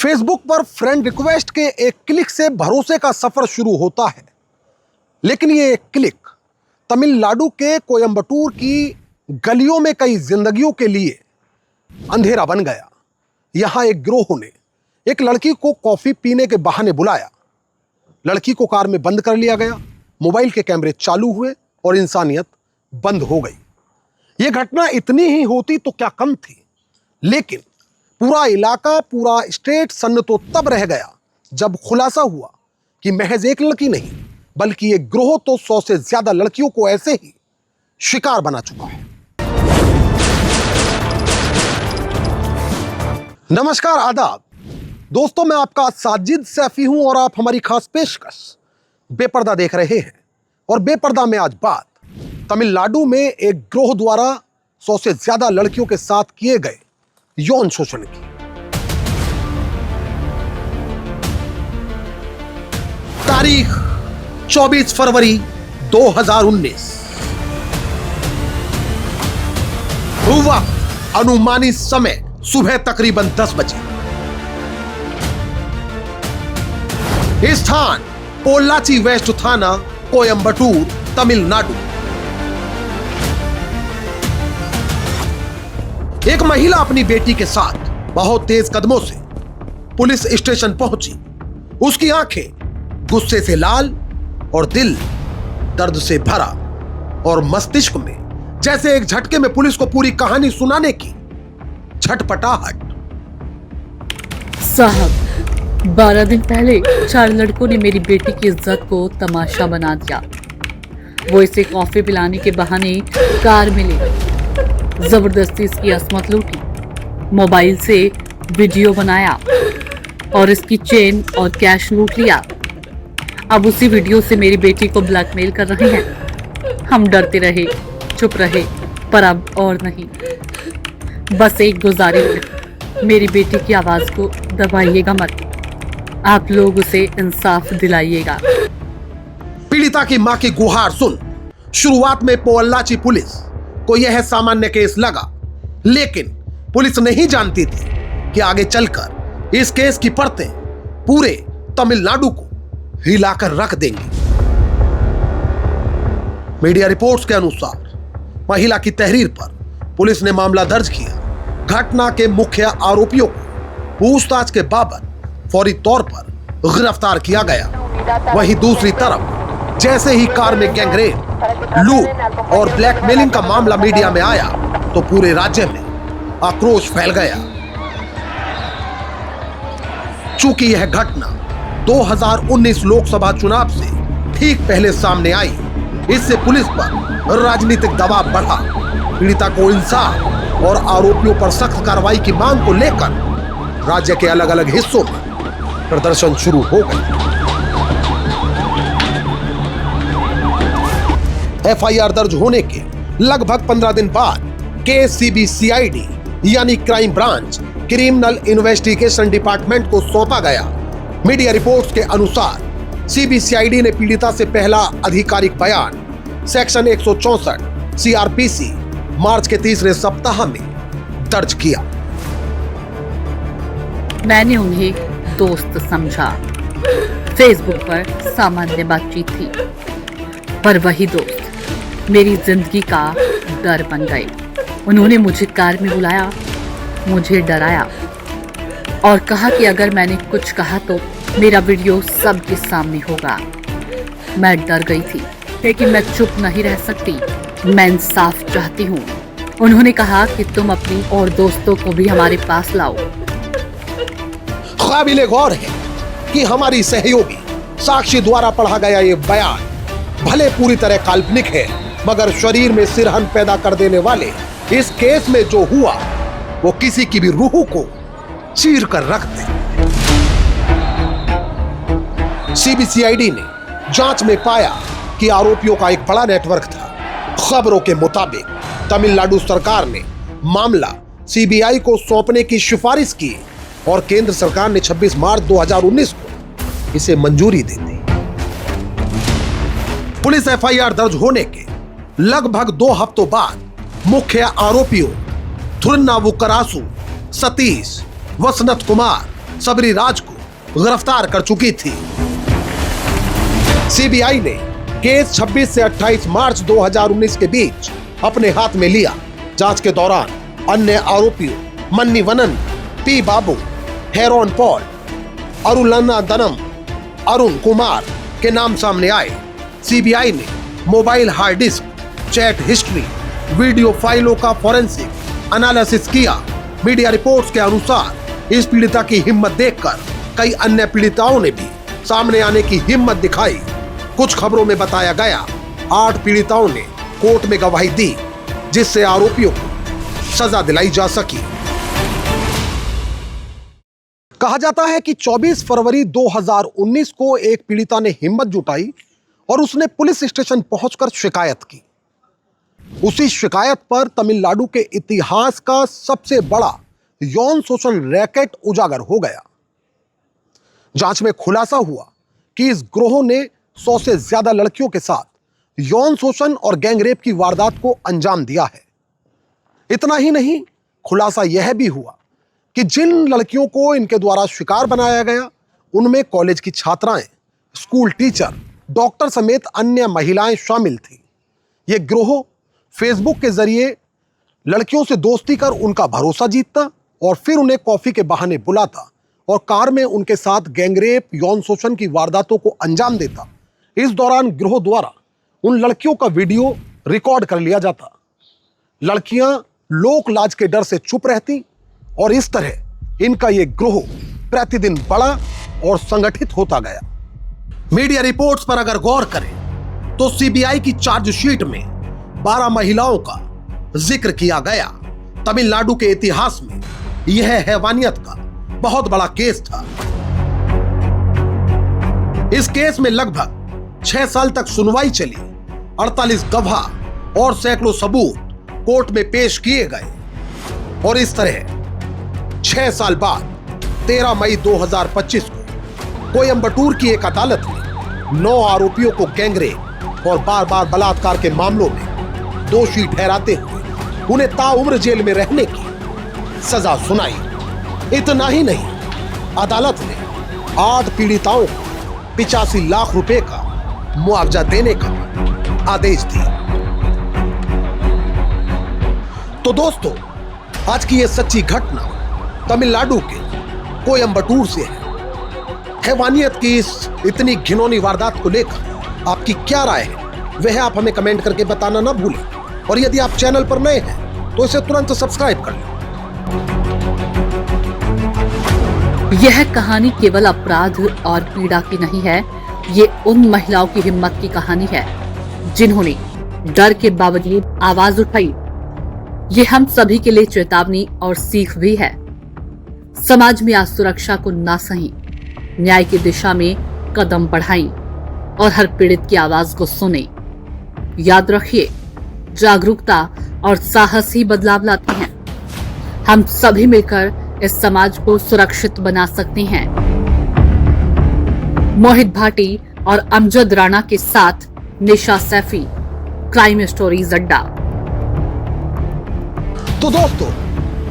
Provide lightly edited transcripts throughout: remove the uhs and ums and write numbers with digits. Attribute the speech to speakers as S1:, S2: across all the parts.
S1: Facebook पर friend request के एक क्लिक से भरोसे का सफर शुरू होता है, लेकिन ये एक क्लिक तमिलनाडु के कोयंबटूर की गलियों में कई जिंदगियों के लिए अंधेरा बन गया। यहां एक गिरोह ने एक लड़की को कॉफी पीने के बहाने बुलाया। लड़की को कार में बंद कर लिया गया, मोबाइल के कैमरे चालू हुए और इंसानियत बंद हो गई। यह घटना इतनी ही होती तो क्या कम थी, लेकिन पूरा इलाका, पूरा स्टेट सन्न तो तब रह गया जब खुलासा हुआ कि महज एक लड़की नहीं बल्कि एक गिरोह तो 100 से ज्यादा लड़कियों को ऐसे ही शिकार बना चुका है। नमस्कार, आदाब दोस्तों, मैं आपका साजिद सैफी हूं और आप हमारी खास पेशकश बेपर्दा देख रहे हैं। और बेपर्दा में आज बात तमिलनाडु में एक गिरोह द्वारा 100 से ज्यादा लड़कियों के साथ किए गए यौन शोषण की। तारीख 24 फरवरी 2019। वक्त अनुमानित समय सुबह तकरीबन 10 बजे। स्थान पोल्लाची वेस्ट थाना, कोयंबटूर, तमिलनाडु। एक महिला अपनी बेटी के साथ बहुत तेज कदमों से पुलिस स्टेशन पहुंची। उसकी आंखें गुस्से से लाल और दिल दर्द से भरा और मस्तिष्क में जैसे एक झटके में पुलिस को पूरी कहानी सुनाने की छटपटाहट।
S2: साहब, 12 दिन पहले 4 लड़कों ने मेरी बेटी की इज्जत को तमाशा बना दिया। वो इसे कॉफी पिलाने के बहाने कार में ले गए, जबरदस्ती इसकी असमत लूटी, मोबाइल से वीडियो बनाया और इसकी चेन और कैश लूट लिया। अब उसी वीडियो से मेरी बेटी को ब्लैकमेल कर रहे हैं। हम डरते रहे, चुप रहे, पर अब और नहीं। बस एक गुजारिश, मेरी बेटी की आवाज को दबाइएगा मत। आप लोग उसे इंसाफ दिलाइएगा।
S1: पीड़िता की मां की गुहार सुन शुरुआत में पोल्लाची पुलिस को यह सामान्य केस लगा, लेकिन पुलिस नहीं जानती थी कि आगे चलकर इस केस की परतें पूरे तमिलनाडु को हिलाकर रख देंगी। मीडिया रिपोर्ट्स के अनुसार महिला की तहरीर पर पुलिस ने मामला दर्ज किया। घटना के मुख्य आरोपियों को पूछताछ के बाबत फौरी तौर पर गिरफ्तार किया गया। वहीं दूसरी तरफ जैसे ही कार में गैंगरेप, लूट और ब्लैकमेलिंग का मामला मीडिया में आया तो पूरे राज्य में आक्रोश फैल गया। चूंकि यह घटना 2019 लोकसभा चुनाव से ठीक पहले सामने आई, इससे पुलिस पर राजनीतिक दबाव बढ़ा। पीड़िता को इंसाफ और आरोपियों पर सख्त कार्रवाई की मांग को लेकर राज्य के अलग अलग हिस्सों में प्रदर्शन शुरू हो गए। एफआईआर दर्ज होने के लगभग 15 दिन बाद केस सीबीसीआईडी यानी crime branch criminal investigation department को सौंपा गया। मीडिया रिपोर्ट्स के अनुसार सीबीसीआईडी ने पीड़िता से पहला आधिकारिक बयान सेक्शन 164 सीआरपीसी मार्च के तीसरे सप्ताह में दर्ज किया।
S2: मैंने उन्हें दोस्त समझा। फेसबुक पर सामान्य बातचीत थी, पर वही दोस्त मेरी जिंदगी का डर बन गए। उन्होंने मुझे कार में बुलाया, मुझे डराया और कहा कि अगर मैंने कुछ कहा तो मेरा वीडियो सबके सामने होगा। मैं डर गई थी, लेकिन मैं चुप नहीं रह सकती। मैं इंसाफ चाहती हूँ। उन्होंने कहा कि तुम अपनी और दोस्तों को भी हमारे पास लाओ।
S1: काबिले गौर है कि हमारी सहयोगी साक्षी द्वारा पढ़ा गया ये बयान भले पूरी तरह काल्पनिक है, मगर शरीर में सिरहन पैदा कर देने वाले इस केस में जो हुआ वो किसी की भी रूह को चीर कर रख दे। सीबीसीआईडी ने जांच में पाया कि आरोपियों का एक बड़ा नेटवर्क था। खबरों के मुताबिक तमिलनाडु सरकार ने मामला सीबीआई को सौंपने की सिफारिश की और केंद्र सरकार ने 26 मार्च 2019 को इसे मंजूरी दे दी। पुलिस एफआईआर दर्ज होने के लगभग 2 हफ्तों बाद मुख्य आरोपियों थुरन्नावुकरासु, सतीश, वसंत कुमार सबरी राज को गिरफ्तार कर चुकी थी। सीबीआई ने केस 26 से 28 मार्च 2019 के बीच अपने हाथ में लिया। जांच के दौरान अन्य आरोपियों मन्नी वनन, पी बाबू, हेरोन पॉल, अरुलनादनम, अरुण कुमार के नाम सामने आए। सीबीआई ने mobile hard disk, chat history, video फाइलों का फॉरेंसिक एनालिसिस किया। मीडिया रिपोर्ट्स के अनुसार इस पीड़िता की हिम्मत देखकर कई अन्य पीड़िताओं ने भी सामने आने की हिम्मत दिखाई। कुछ खबरों में बताया गया 8 पीड़िताओं ने कोर्ट में गवाही दी, जिससे आरोपियों को सजा दिलाई जा सकी। कहा जाता है कि 24 फरवरी 2019 को एक पीड़िता ने हिम्मत जुटाई और उसने पुलिस स्टेशन पहुंचकर शिकायत की। उसी शिकायत पर तमिलनाडु के इतिहास का सबसे बड़ा यौन शोषण रैकेट उजागर हो गया। जांच में खुलासा हुआ कि इस गिरोह ने 100 से ज्यादा लड़कियों के साथ यौन शोषण और गैंगरेप की वारदात को अंजाम दिया है। इतना ही नहीं, खुलासा यह भी हुआ कि जिन लड़कियों को इनके द्वारा शिकार बनाया गया उनमें कॉलेज की छात्राएं, स्कूल टीचर, डॉक्टर समेत अन्य महिलाएं शामिल थी। यह गिरोह फेसबुक के जरिए लड़कियों से दोस्ती कर उनका भरोसा जीतता और फिर उन्हें कॉफी के बहाने बुलाता और कार में उनके साथ गैंगरेप, यौन शोषण की वारदातों को अंजाम देता। इस दौरान गिरोह द्वारा उन लड़कियों का वीडियो रिकॉर्ड कर लिया जाता। लड़कियां लोक लाज के डर से चुप रहती और इस तरह इनका यह गिरोह प्रतिदिन बड़ा और संगठित होता गया। मीडिया रिपोर्ट्स पर अगर गौर करें तो सीबीआई की चार्जशीट में 12 महिलाओं का जिक्र किया गया। तमिलनाडु के इतिहास में यह हैवानियत का बहुत बड़ा केस था। इस केस में लगभग 6 साल तक सुनवाई चली। 48 गवाह और सैकड़ों सबूत कोर्ट में पेश किए गए और इस तरह 6 साल बाद 13 मई 2025 को कोयम्बटूर की एक अदालत ने 9 आरोपियों को गैंगरेप और बार बार बलात्कार के मामलों में दोषी ठहराते हुए उन्हें ताउम्र जेल में रहने की सजा सुनाई। इतना ही नहीं, अदालत ने 8 पीड़िताओं को 85 लाख रुपए का मुआवजा देने का आदेश दिया। तो दोस्तों, आज की यह सच्ची घटना तमिलनाडु के कोयम्बटूर से है। हैवानियत की इस इतनी घिनौनी वारदात को लेकर आपकी क्या राय है, वह आप हमें कमेंट करके बताना ना भूलें। और यदि आप चैनल पर नए हैं तो इसे तुरंत सब्सक्राइब कर लें।
S2: यह कहानी केवल अपराध और पीड़ा की नहीं है, ये उन महिलाओं की हिम्मत की कहानी है जिन्होंने डर के बावजूद आवाज उठाई। ये हम सभी के लिए चेतावनी और सीख भी है। समाज में असुरक्षा को ना सही, न्याय की दिशा में कदम बढ़ाएं और हर पीड़ित की आवाज को सुने। याद रखिए, जागरूकता और साहस ही बदलाव लाते हैं। हम सभी मिलकर इस समाज को सुरक्षित बना सकते हैं। मोहित भाटी और अमजद राणा के साथ निशा सैफी, क्राइम स्टोरीज अड्डा।
S1: तो दोस्तों,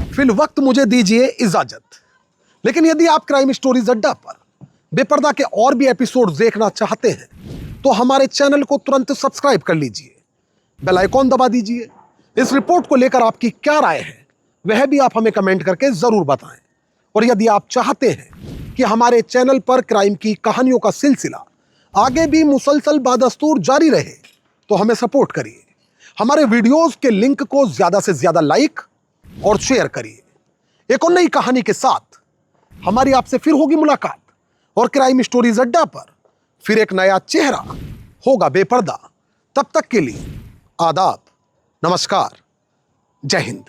S1: फिल वक्त मुझे दीजिए इजाजत। लेकिन यदि आप क्राइम स्टोरीज अड्डा पर बेपर्दा के और भी एपिसोड देखना चाहते हैं तो हमारे चैनल को तुरंत सब्सक्राइब कर लीजिए, बेल आइकॉन दबा दीजिए। इस रिपोर्ट को लेकर आपकी क्या राय है वह भी आप हमें कमेंट करके जरूर बताएं। और यदि आप चाहते हैं कि हमारे चैनल पर क्राइम की कहानियों का सिलसिला आगे भी मुसलसल बादस्तूर जारी रहे तो हमें सपोर्ट करिए। हमारे वीडियोस के लिंक को ज्यादा से ज्यादा लाइक और शेयर करिए। एक और नई कहानी के साथ हमारी आपसे फिर होगी मुलाकात और क्राइम स्टोरीज अड्डा पर फिर एक नया चेहरा होगा बेपर्दा। तब तक के लिए आदाब, नमस्कार, जय हिंद।